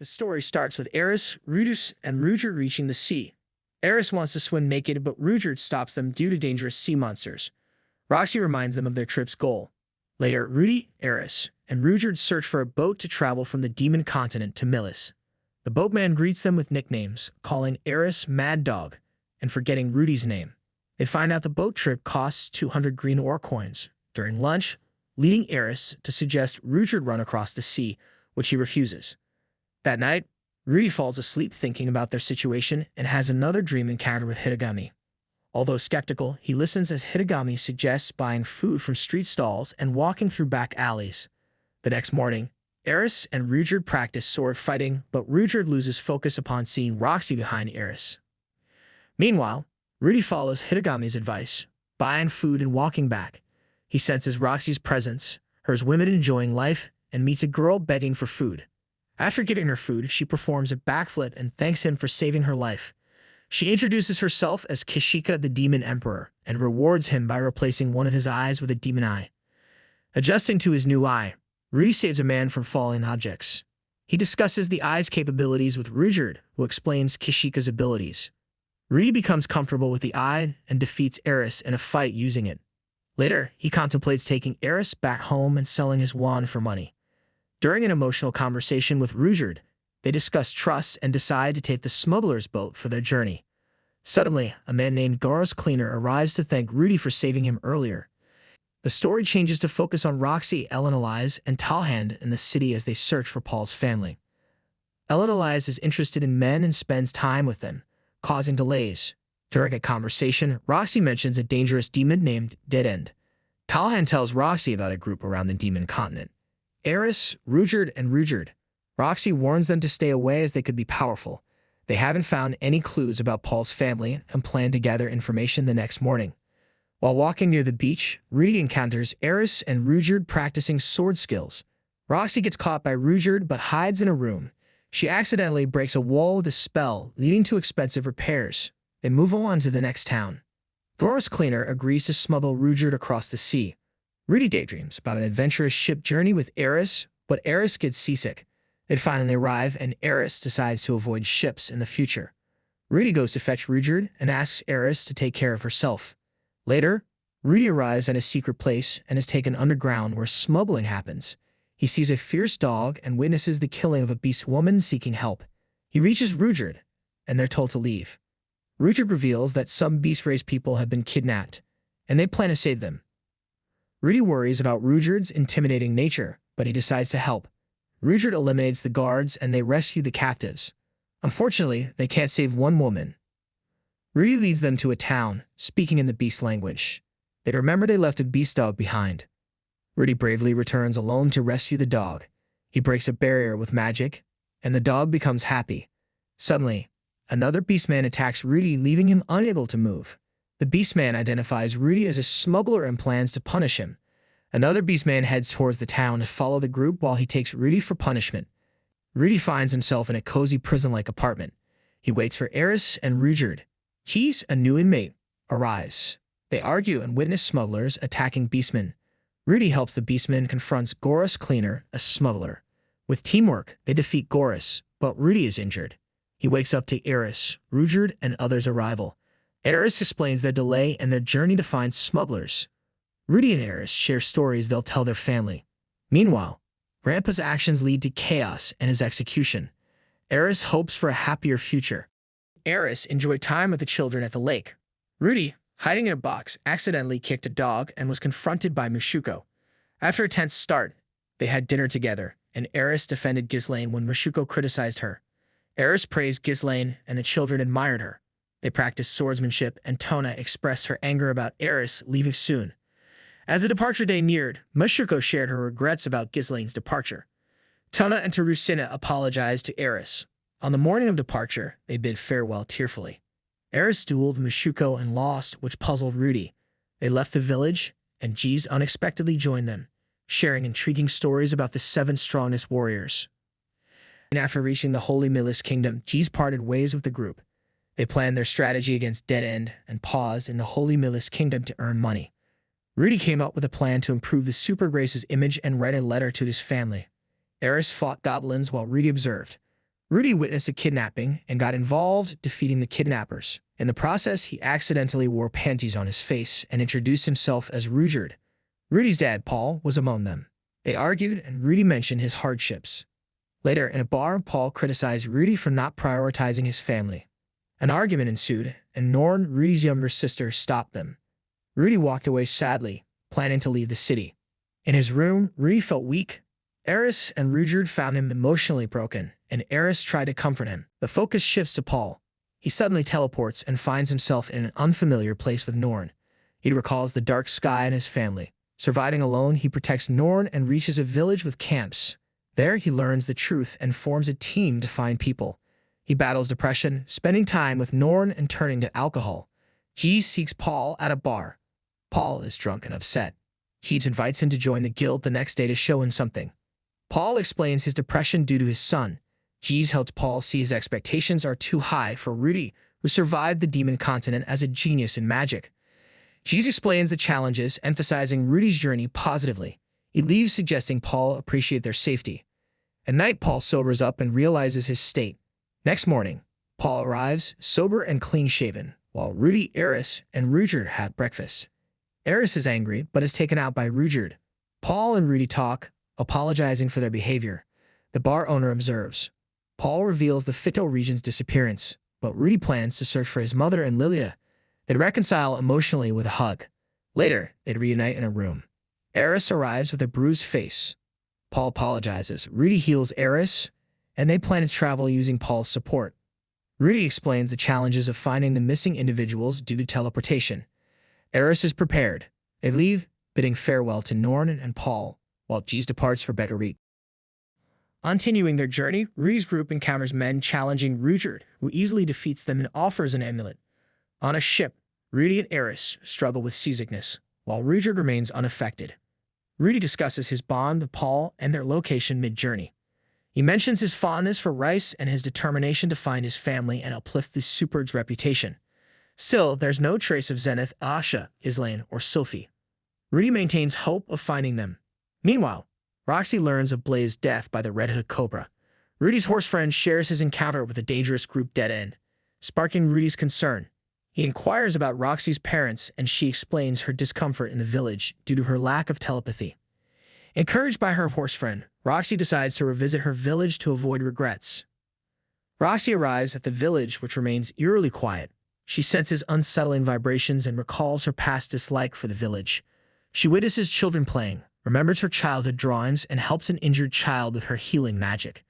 The story starts with Eris, Rudus, and Ruger reaching the sea. Eris wants to swim naked, but Ruger stops them due to dangerous sea monsters. Roxy reminds them of their trip's goal. Later, Rudy, Eris, and Ruger search for a boat to travel from the demon continent to Milis. The boatman greets them with nicknames, calling Eris Mad Dog and forgetting Rudy's name. They find out the boat trip costs 200 green ore coins. During lunch, leading Eris to suggest Ruger run across the sea, which he refuses. That night, Rudy falls asleep thinking about their situation and has another dream encounter with Hitagami. Although skeptical, he listens as Hitagami suggests buying food from street stalls and walking through back alleys. The next morning, Eris and Ruger practice sword fighting, but Ruger loses focus upon seeing Roxy behind Eris. Meanwhile, Rudy follows Hitagami's advice, buying food and walking back. He senses Roxy's presence, hears women enjoying life, and meets a girl begging for food. After getting her food, she performs a backflip and thanks him for saving her life. She introduces herself as Kishika the Demon Emperor and rewards him by replacing one of his eyes with a demon eye. Adjusting to his new eye, Rudy saves a man from falling objects. He discusses the eye's capabilities with Ruger, who explains Kishika's abilities. Rudy becomes comfortable with the eye and defeats Eris in a fight using it. Later, he contemplates taking Eris back home and selling his wand for money. During an emotional conversation with Ruger, they discuss trust and decide to take the smuggler's boat for their journey. Suddenly, a man named Gara's cleaner arrives to thank Rudy for saving him earlier. The story changes to focus on Roxy, Elise, and Talhand in the city as they search for Paul's family. Elise is interested in men and spends time with them, causing delays. During a conversation, Roxy mentions a dangerous demon named Dead End. Talhand tells Roxy about a group around the demon continent. Eris, Ruger. Roxy warns them to stay away as they could be powerful. They haven't found any clues about Paul's family and plan to gather information the next morning. While walking near the beach, Rudy encounters Eris and Ruger practicing sword skills. Roxy gets caught by Ruger but hides in a room. She accidentally breaks a wall with a spell, leading to expensive repairs. They move on to the next town. Gora's cleaner agrees to smuggle Ruger across the sea. Rudy daydreams about an adventurous ship journey with Eris, but Eris gets seasick. They finally arrive, and Eris decides to avoid ships in the future. Rudy goes to fetch Ruger and asks Eris to take care of herself. Later, Rudy arrives at a secret place and is taken underground where smuggling happens. He sees a fierce dog and witnesses the killing of a beast woman seeking help. He reaches Ruger, and they're told to leave. Ruger reveals that some beast-race people have been kidnapped, and they plan to save them. Rudy worries about Ruger's intimidating nature, but he decides to help. Ruger eliminates the guards and they rescue the captives. Unfortunately, they can't save one woman. Rudy leads them to a town, speaking in the beast language. They remember they left a beast dog behind. Rudy bravely returns alone to rescue the dog. He breaks a barrier with magic, and the dog becomes happy. Suddenly, another beastman attacks Rudy, leaving him unable to move. The beastman identifies Rudy as a smuggler and plans to punish him. Another beastman heads towards the town to follow the group while he takes Rudy for punishment. Rudy finds himself in a cozy prison-like apartment. He waits for Eris and Ruger. Cheese, a new inmate, arrives. They argue and witness smugglers attacking beastmen. Rudy helps the beastman confronts Gora's cleaner, a smuggler. With teamwork, they defeat Goras, but Rudy is injured. He wakes up to Eris, Ruger, and others' arrival. Eris explains their delay and their journey to find smugglers. Rudy and Eris share stories they'll tell their family. Meanwhile, Grandpa's actions lead to chaos and his execution. Eris hopes for a happier future. Eris enjoyed time with the children at the lake. Rudy, hiding in a box, accidentally kicked a dog and was confronted by Mushuko. After a tense start, they had dinner together, and Eris defended Ghislaine when Mushuko criticized her. Eris praised Ghislaine, and the children admired her. They practiced swordsmanship, and Tona expressed her anger about Eris leaving soon. As the departure day neared, Mushuko shared her regrets about Ghislaine's departure. Tona and Terusina apologized to Eris. On the morning of departure, they bid farewell tearfully. Eris dueled Mushuko and lost, which puzzled Rudy. They left the village, and Jeez unexpectedly joined them, sharing intriguing stories about the 7 strongest warriors. And after reaching the Holy Milis Kingdom, Jeez parted ways with the group. They planned their strategy against Dead End and paused in the Holy Milis Kingdom to earn money. Rudy came up with a plan to improve the super race's image and write a letter to his family. Eris fought goblins while Rudy observed. Rudy witnessed a kidnapping and got involved, defeating the kidnappers. In the process, he accidentally wore panties on his face and introduced himself as Rudyard. Rudy's dad, Paul, was among them. They argued, and Rudy mentioned his hardships. Later, in a bar, Paul criticized Rudy for not prioritizing his family. An argument ensued, and Norn, Rudy's younger sister, stopped them. Rudy walked away sadly, planning to leave the city. In his room, Rudy felt weak. Eris and Rudyard found him emotionally broken, and Eris tried to comfort him. The focus shifts to Paul. He suddenly teleports and finds himself in an unfamiliar place with Norn. He recalls the dark sky and his family. Surviving alone, he protects Norn and reaches a village with camps. There, he learns the truth and forms a team to find people. He battles depression, spending time with Norn and turning to alcohol. Jeez seeks Paul at a bar. Paul is drunk and upset. Jeez invites him to join the guild the next day to show him something. Paul explains his depression due to his son. Jeez helps Paul see his expectations are too high for Rudy, who survived the demon continent as a genius in magic. Jeez explains the challenges, emphasizing Rudy's journey positively. He leaves, suggesting Paul appreciate their safety. At night, Paul sobers up and realizes his state. Next morning, Paul arrives, sober and clean-shaven, while Rudy, Eris, and Rudyard had breakfast. Eris is angry, but is taken out by Rudyard. Paul and Rudy talk, apologizing for their behavior. The bar owner observes. Paul reveals the Fito region's disappearance, but Rudy plans to search for his mother and Lilia. They reconcile emotionally with a hug. Later, they reunite in a room. Eris arrives with a bruised face. Paul apologizes. Rudy heals Eris, and they plan to travel using Paul's support. Rudy explains the challenges of finding the missing individuals due to teleportation. Eris is prepared. They leave, bidding farewell to Norn and Paul, while Jeez departs for Beckery. Continuing their journey, Rudy's group encounters men challenging Rudyard, who easily defeats them and offers an amulet. On a ship, Rudy and Eris struggle with seasickness, while Rudyard remains unaffected. Rudy discusses his bond with Paul and their location mid-journey. He mentions his fondness for rice and his determination to find his family and uplift the Superd's reputation. Still, there's no trace of Zenith, Asha, Islaine, or Sophie. Rudy maintains hope of finding them. Meanwhile, Roxy learns of Blaze's death by the Red Hood Cobra. Rudy's horse friend shares his encounter with a dangerous group dead end, sparking Rudy's concern. He inquires about Roxy's parents, and she explains her discomfort in the village due to her lack of telepathy. Encouraged by her horse friend, Roxy decides to revisit her village to avoid regrets. Roxy arrives at the village, which remains eerily quiet. She senses unsettling vibrations and recalls her past dislike for the village. She witnesses children playing, remembers her childhood drawings, and helps an injured child with her healing magic.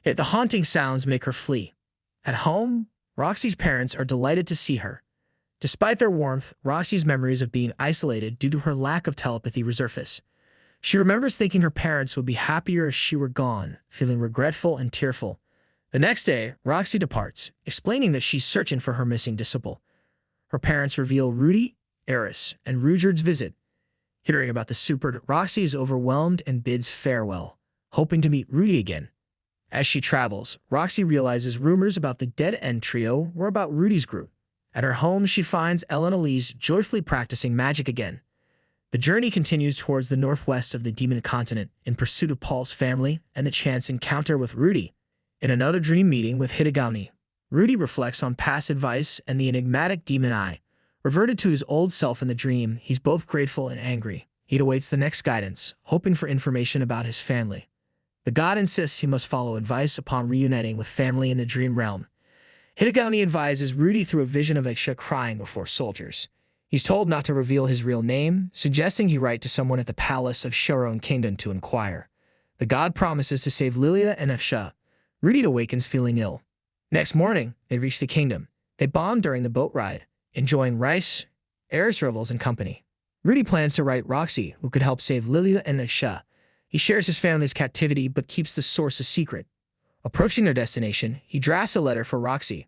Yet the haunting sounds make her flee. At home, Roxy's parents are delighted to see her. Despite their warmth, Roxy's memories of being isolated due to her lack of telepathy resurface. She remembers thinking her parents would be happier if she were gone, feeling regretful and tearful. The next day, Roxy departs, explaining that she's searching for her missing disciple. Her parents reveal Rudy, Eris, and Rudyard's visit. Hearing about the Super, Roxy is overwhelmed and bids farewell, hoping to meet Rudy again. As she travels, Roxy realizes rumors about the Dead End Trio were about Rudy's group. At her home, she finds Ellen Elise joyfully practicing magic again. The journey continues towards the northwest of the demon continent in pursuit of Paul's family and the chance encounter with Rudy. In another dream meeting with Hidegami, Rudy reflects on past advice and the enigmatic demon eye. Reverted to his old self in the dream, he's both grateful and angry. He awaits the next guidance, hoping for information about his family. The god insists he must follow advice upon reuniting with family in the dream realm. Hidegami advises Rudy through a vision of Aisha crying before soldiers. He's told not to reveal his real name, suggesting he write to someone at the palace of Sharon Kingdom to inquire. The god promises to save Lilia and Aisha. Rudy awakens feeling ill. Next morning, they reach the kingdom. They bond during the boat ride, enjoying rice, Eris revels, and company. Rudy plans to write Roxy, who could help save Lilia and Aisha. He shares his family's captivity but keeps the source a secret. Approaching their destination, he drafts a letter for Roxy.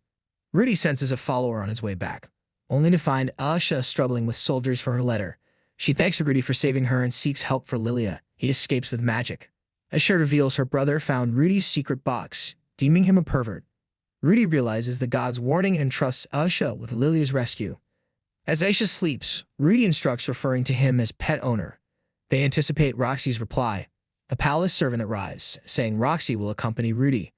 Rudy senses a follower on his way back, only to find Aisha struggling with soldiers for her letter. She thanks Rudy for saving her and seeks help for Lilia. He escapes with magic. Aisha reveals her brother found Rudy's secret box, deeming him a pervert. Rudy realizes the god's warning and trusts Aisha with Lilia's rescue. As Aisha sleeps, Rudy instructs referring to him as pet owner. They anticipate Roxy's reply. A palace servant arrives, saying Roxy will accompany Rudy.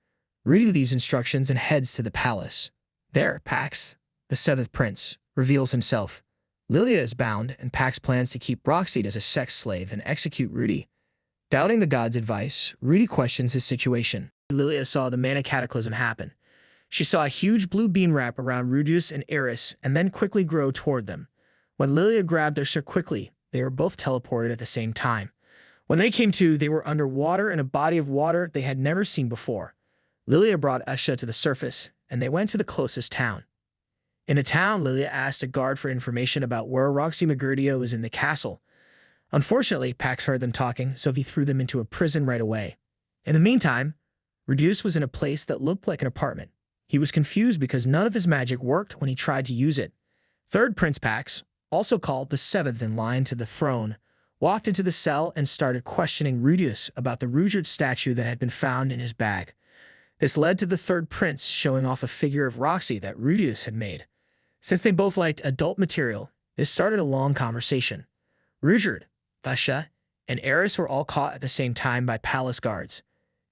Rudy leaves instructions and heads to the palace. There, Pax, the seventh prince, reveals himself. Lilia is bound, and Pax plans to keep Roxy as a sex slave and execute Rudy. Doubting the god's advice, Rudy questions his situation. Lilia saw the mana cataclysm happen. She saw a huge blue beam wrap around Rudius and Eris and then quickly grow toward them. When Lilia grabbed Usha quickly, they were both teleported at the same time. When they came to, they were underwater in a body of water they had never seen before. Lilia brought Usha to the surface, and they went to the closest town. In a town, Lilia asked a guard for information about where Roxy Magurdio was in the castle. Unfortunately, Pax heard them talking, so he threw them into a prison right away. In the meantime, Rudius was in a place that looked like an apartment. He was confused because none of his magic worked when he tried to use it. Third Prince Pax, also called the seventh in line to the throne, walked into the cell and started questioning Rudius about the Ruijerd statue that had been found in his bag. This led to the third prince showing off a figure of Roxy that Rudius had made. Since they both liked adult material, this started a long conversation. Ruijerd, Usha, and Eris were all caught at the same time by palace guards.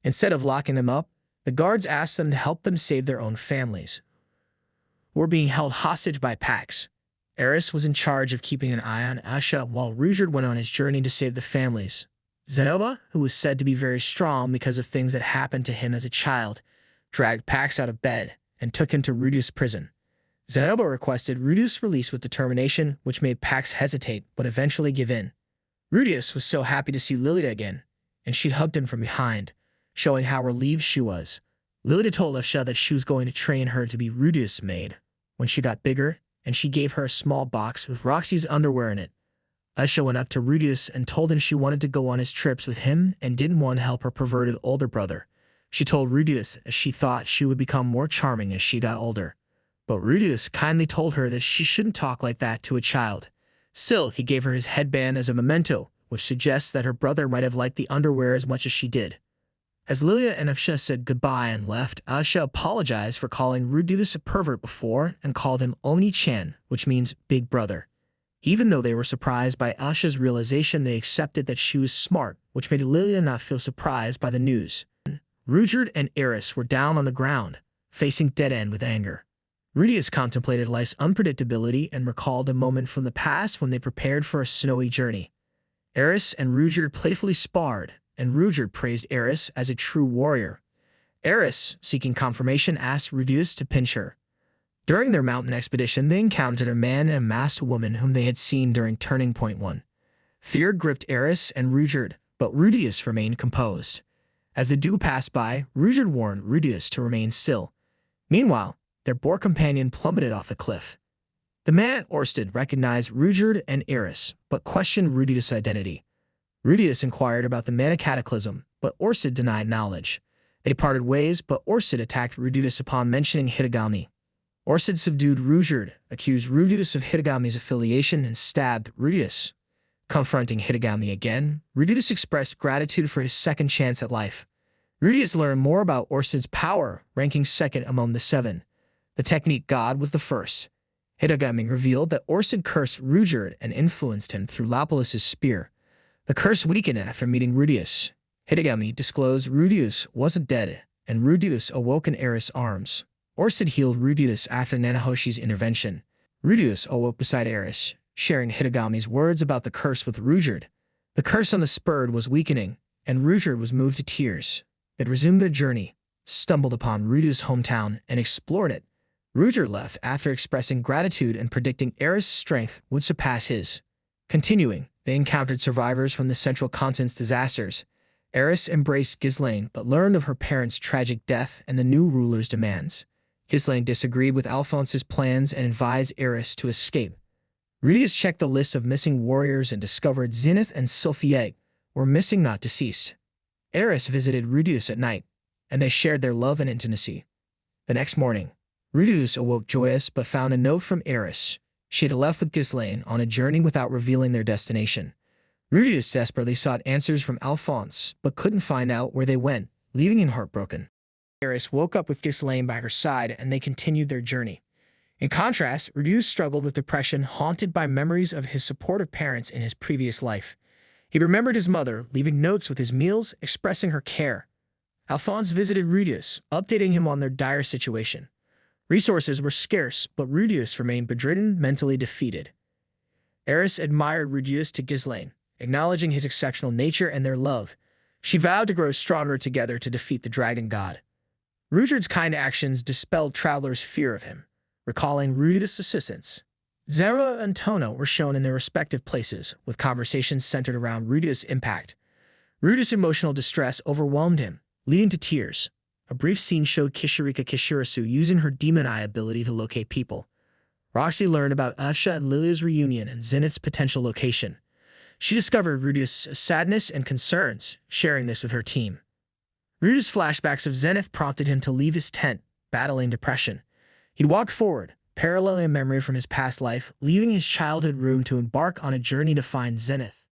Instead of locking them up, the guards asked them to help them save their own families, who were being held hostage by Pax. Eris was in charge of keeping an eye on Usha while Ruijerd went on his journey to save the families. Zenoba, who was said to be very strong because of things that happened to him as a child, dragged Pax out of bed and took him to Rudius' prison. Zenoba requested Rudius' release with determination, which made Pax hesitate but eventually give in. Rudius was so happy to see Lilia again, and she hugged him from behind, showing how relieved she was. Lilia told Usha that she was going to train her to be Rudius' maid when she got bigger, and she gave her a small box with Roxy's underwear in it. Usha went up to Rudius and told him she wanted to go on his trips with him and didn't want to help her perverted older brother. She told Rudius that she thought she would become more charming as she got older. But Rudius kindly told her that she shouldn't talk like that to a child. Still, he gave her his headband as a memento, which suggests that her brother might have liked the underwear as much as she did. As Lilia and Usha said goodbye and left, Usha apologized for calling Rudius a pervert before and called him Oni-chan, which means big brother. Even though they were surprised by Usha's realization, they accepted that she was smart, which made Lilia not feel surprised by the news. Ruijerd and Eris were down on the ground, facing dead end with anger. Rudius contemplated life's unpredictability and recalled a moment from the past when they prepared for a snowy journey. Eris and Ruijerd playfully sparred, and Ruijerd praised Eris as a true warrior. Eris, seeking confirmation, asked Rudius to pinch her. During their mountain expedition, they encountered a man and a masked woman whom they had seen during Turning Point 1. Fear gripped Eris and Ruijerd, but Rudius remained composed. As the duo passed by, Ruijerd warned Rudius to remain still. Meanwhile, their boar companion plummeted off the cliff. The man at Orsted recognized Ruijerd and Eris, but questioned Rudius' identity. Rudius inquired about the mana cataclysm, but Orsted denied knowledge. They parted ways, but Orsted attacked Rudius upon mentioning Hitagami. Orsted subdued Ruijerd, accused Rudius of Hitagami's affiliation, and stabbed Rudius. Confronting Hitagami again, Rudius expressed gratitude for his second chance at life. Rudius learned more about Orsted's power, ranking second among the seven. The technique god was the first. Hitagami revealed that Orsted cursed Ruijerd and influenced him through Lapilus's spear. The curse weakened after meeting Rudius. Hitagami disclosed Rudius wasn't dead, and Rudius awoke in Eris' arms. Orsted healed Rudius after Nanahoshi's intervention. Rudius awoke beside Eris, sharing Hitagami's words about the curse with Ruijerd. The curse on the spurred was weakening, and Ruijerd was moved to tears. They resumed their journey, stumbled upon Rudius' hometown, and explored it. Ruijerd left after expressing gratitude and predicting Eris' strength would surpass his. Continuing, they encountered survivors from the Central Continent's disasters. Eris embraced Ghislaine but learned of her parents' tragic death and the new ruler's demands. Ghislaine disagreed with Alphonse's plans and advised Eris to escape. Rudius checked the list of missing warriors and discovered Zenith and Sylphieg were missing, not deceased. Eris visited Rudius at night, and they shared their love and intimacy. The next morning, Rudius awoke joyous but found a note from Eris. She had left with Ghislaine on a journey without revealing their destination. Rudius desperately sought answers from Alphonse but couldn't find out where they went, leaving him heartbroken. Eris woke up with Ghislaine by her side and they continued their journey. In contrast, Rudius struggled with depression, haunted by memories of his supportive parents in his previous life. He remembered his mother, leaving notes with his meals, expressing her care. Alphonse visited Rudius, updating him on their dire situation. Resources were scarce, but Rudius remained bedridden, mentally defeated. Eris admired Rudius to Ghislaine, acknowledging his exceptional nature and their love. She vowed to grow stronger together to defeat the dragon god. Rudyard's kind actions dispelled travelers' fear of him, recalling Rudius' assistance. Zera and Tono were shown in their respective places, with conversations centered around Rudius' impact. Rudius' emotional distress overwhelmed him, leading to tears. A brief scene showed Kishirika Kishirasu using her demon eye ability to locate people. Roxy learned about Usha and Lilia's reunion and Zenith's potential location. She discovered Rudius' sadness and concerns, sharing this with her team. Rudius' flashbacks of Zenith prompted him to leave his tent, battling depression. He walked forward, paralleling a memory from his past life, leaving his childhood room to embark on a journey to find Zenith.